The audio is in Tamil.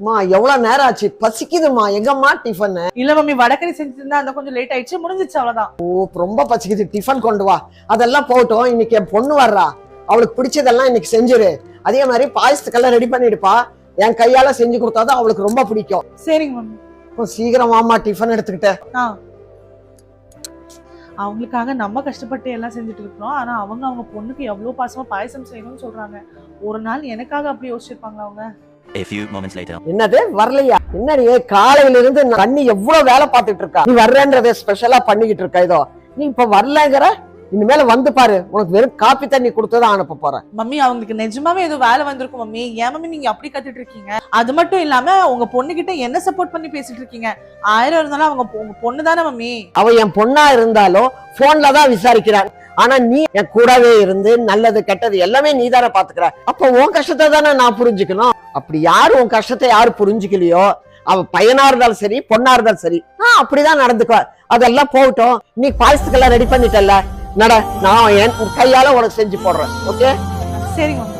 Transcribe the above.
மா எவ்வளவு நேரம் ஆச்சு, பசிக்குதுமா. எங்கம்மா டிஃபன்? இல்ல மம்மி, வடக்கறி செஞ்சிருந்தா அந்த கொஞ்சம் லேட் ஆயிடுச்சு, முடிஞ்சிச்சு அவ்வளவுதான். ஓ ரொம்ப பசிக்குது, டிஃபன் கொண்டு வா. அதெல்லாம் போகட்டும், இன்னைக்கு என் பொண்ணு வர்றா, அவளுக்கு பிடிச்சதெல்லாம் இன்னைக்கு செஞ்சிரு. அதே மாதிரி பாயசத்துக்கெல்லாம் ரெடி பண்ணிடுப்பா. என் கையால செஞ்சு கொடுத்தாதான் அவளுக்கு ரொம்ப பிடிக்கும். சரிங்க மம்மி. சீக்கிரம் வாமா, டிஃபன் எடுத்துக்கிட்ட. அவங்களுக்காக நம்ம கஷ்டப்பட்டு எல்லாம் செஞ்சுட்டு இருக்கோம். ஆனா அவங்க பொண்ணுக்கு எவ்வளவு பாசமா பாயசம் செய்யணும்னு சொல்றாங்க. ஒரு நாள் எனக்காக அப்படி யோசிச்சிருப்பாங்க அவங்க. A few moments later. என்னது வரலையா? என்னடி காலையில இருந்து தண்ணி எவ்வளவு வேலை பார்த்துட்டு இருக்கா. நீ வர்றன்றதை ஸ்பெஷலா பண்ணிக்கிட்டு இருக்க. இதோ நீ இப்ப வரலங்கிற, இனிமேல வந்து பாரு, உனக்கு வெறும் காப்பி தண்ணி கொடுத்துதான் அனுப்ப போறேன். மம்மி, அவங்களுக்கு நிஜமாவே ஏதோ வேலை வந்திருக்கும் மம்மி. ஏன் மம்மி நீங்க அப்படி கத்திட்டு இருக்கீங்க? அது மட்டும் இல்லாம உங்க பொண்ணு கிட்ட என்ன சப்போர்ட் பண்ணி பேசிட்டு இருக்கீங்க? 1000 இருந்தாலும் உங்க பொண்ணு தானே மம்மி. அவ என் பொண்ணா இருந்தாலும் போன்ல தான் விசாரிக்கிறான். ஆனா நீ என் கூடவே இருந்து நல்லது கெட்டது எல்லாமே நீ தானே பாத்துக்கிற. அப்ப உன் கஷ்டத்தை தானே நான் புரிஞ்சுக்கணும். அப்படி யாரு உன் கஷ்டத்தை யாரு புரிஞ்சுக்கலையோ, அவ பையனா இருந்தாலும் சரி பொண்ணா இருந்தாலும் சரி, அப்படிதான் நடந்துக்குவ. அதெல்லாம் போகட்டும், நீ பாயசத்துக்கெல்லாம் ரெடி பண்ணிட்டல, நட, நான் என் கையால உனக்கு செஞ்சு போடுறேன். ஓகே? சரிங்க மம்மி.